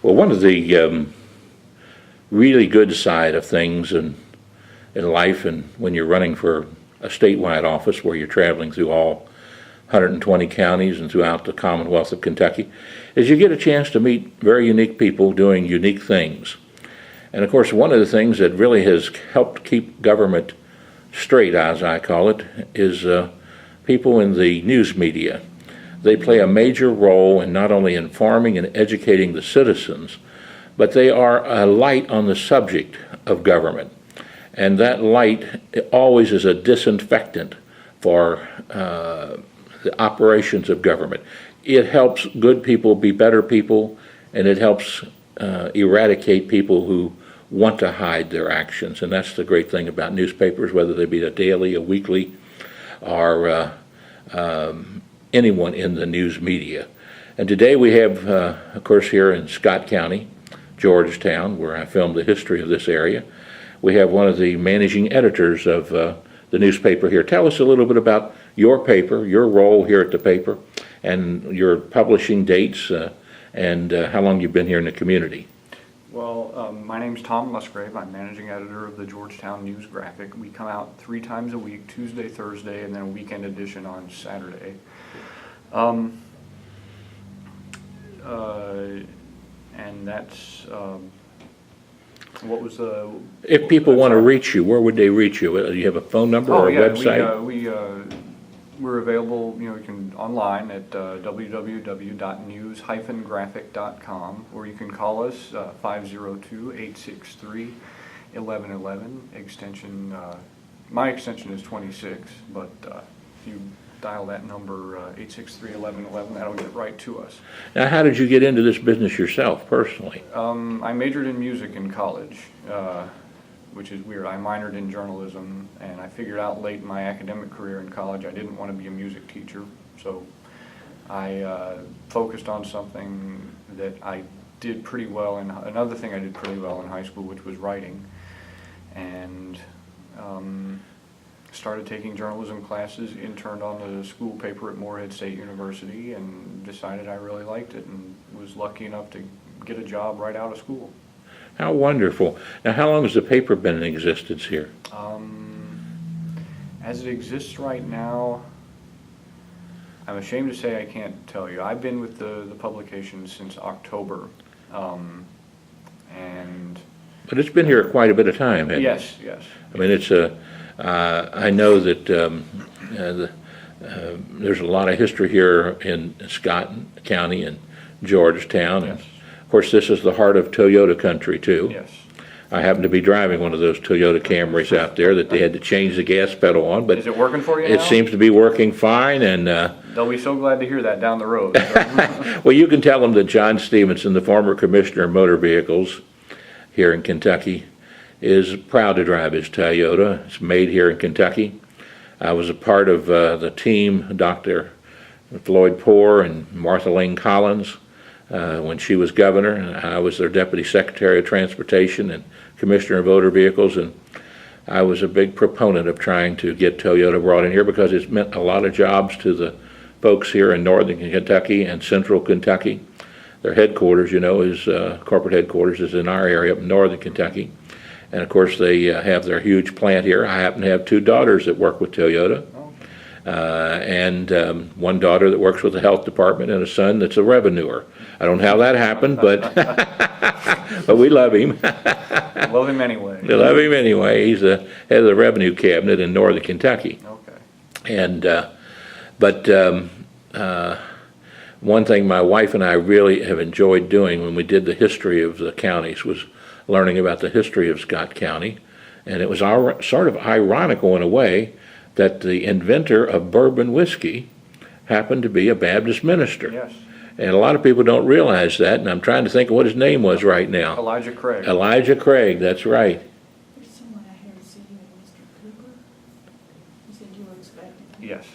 Well, one of the really good side of things in life, and when you're running for a statewide office where you're traveling through all 120 counties and throughout the Commonwealth of Kentucky, is you get a chance to meet very unique people doing unique things. And of course, one of the things that really has helped keep government straight, as I call it, is people in the news media. They play a major role in not only informing and educating the citizens, but they are a light on the subject of government. And that light always is a disinfectant for the operations of government. It helps good people be better people, and it helps eradicate people who want to hide their actions. And that's the great thing about newspapers, whether they be a daily, a weekly, or anyone in the news media. And today we have, of course, here in Scott County, Georgetown, where I filmed the history of this area, we have one of the managing editors of the newspaper here. Tell us a little bit about your paper, your role here at the paper, and your publishing dates, and how long you've been here in the community. Well, my name's Tom Musgrave. I'm managing editor of the Georgetown News Graphic. We come out 3 times a week, Tuesday, Thursday, and then a weekend edition on Saturday. And that's, what was the... If people want to reach you, where would they reach you? Do you have a phone number or a website? We're available, you can online at www.news-graphic.com, or you can call us 502-863-1111, extension, my extension is 26, but if you dial that number, 863-1111, that'll get right to us. Now, how did you get into this business yourself, personally? I majored in music in college, which is weird. I minored in journalism, and I figured out late in my academic career in college I didn't want to be a music teacher, so I focused on something that I did pretty well in, another thing I did pretty well in high school, which was writing, and started taking journalism classes, interned on the school paper at Morehead State University, and decided I really liked it, and was lucky enough to get a job right out of school. How wonderful. Now, how long has the paper been in existence here? As it exists right now, I'm ashamed to say I can't tell you. I've been with the publication since October. But it's been here quite a bit of time, hasn't it? Yes, yes. I mean, it's I know that there's a lot of history here in Scott County and Georgetown. Yes. Of course, this is the heart of Toyota country, too. Yes. I happen to be driving one of those Toyota Camrys out there that they had to change the gas pedal on, but Is it working for you it now? seems to be working fine. And They'll be so glad to hear that down the road. well, you can tell them that John Stevenson, the former commissioner of motor vehicles here in Kentucky, is proud to drive his Toyota. It's made here in Kentucky. I was a part of the team, Dr. Floyd Poore and Martha Lane Collins, when she was governor, and I was their deputy secretary of transportation and commissioner of motor vehicles, and I was a big proponent of trying to get Toyota brought in here because it's meant a lot of jobs to the folks here in northern Kentucky and central Kentucky. Their headquarters, is corporate headquarters is in our area up in northern Kentucky. And of course, they have their huge plant here. I happen to have 2 daughters that work with Toyota, and one daughter that works with the health department, and a son that's a revenuer. I don't know how that happened, but but we love him. Love him anyway. We love him anyway. He's the head of the revenue cabinet in northern Kentucky. Okay. And one thing my wife and I really have enjoyed doing when we did the history of the counties was learning about the history of Scott County, and it was sort of ironical in a way that the inventor of bourbon whiskey happened to be a Baptist minister. Yes. And a lot of people don't realize that, and I'm trying to think of what his name was right now. Elijah Craig. Elijah Craig, that's right. There's someone I heard say you were Mr. Cooper. You said you were expecting. Yes,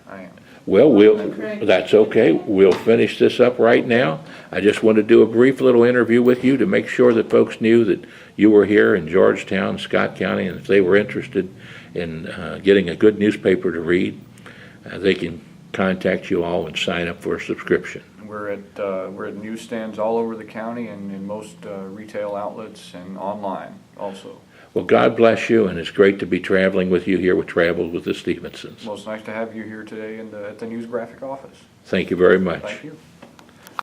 I am. Well, Okay. that's okay. We'll finish this up right now. I just want to do a brief little interview with you to make sure that folks knew that you were here in Georgetown, Scott County, and if they were interested in getting a good newspaper to read, they can contact you all and sign up for a subscription. We're at newsstands all over the county and in most retail outlets and online also. Well, God bless you, and it's great to be traveling with you here with Travels with the Stevensons. Well, it's nice to have you here today at the News Graphic office. Thank you very much. Thank you.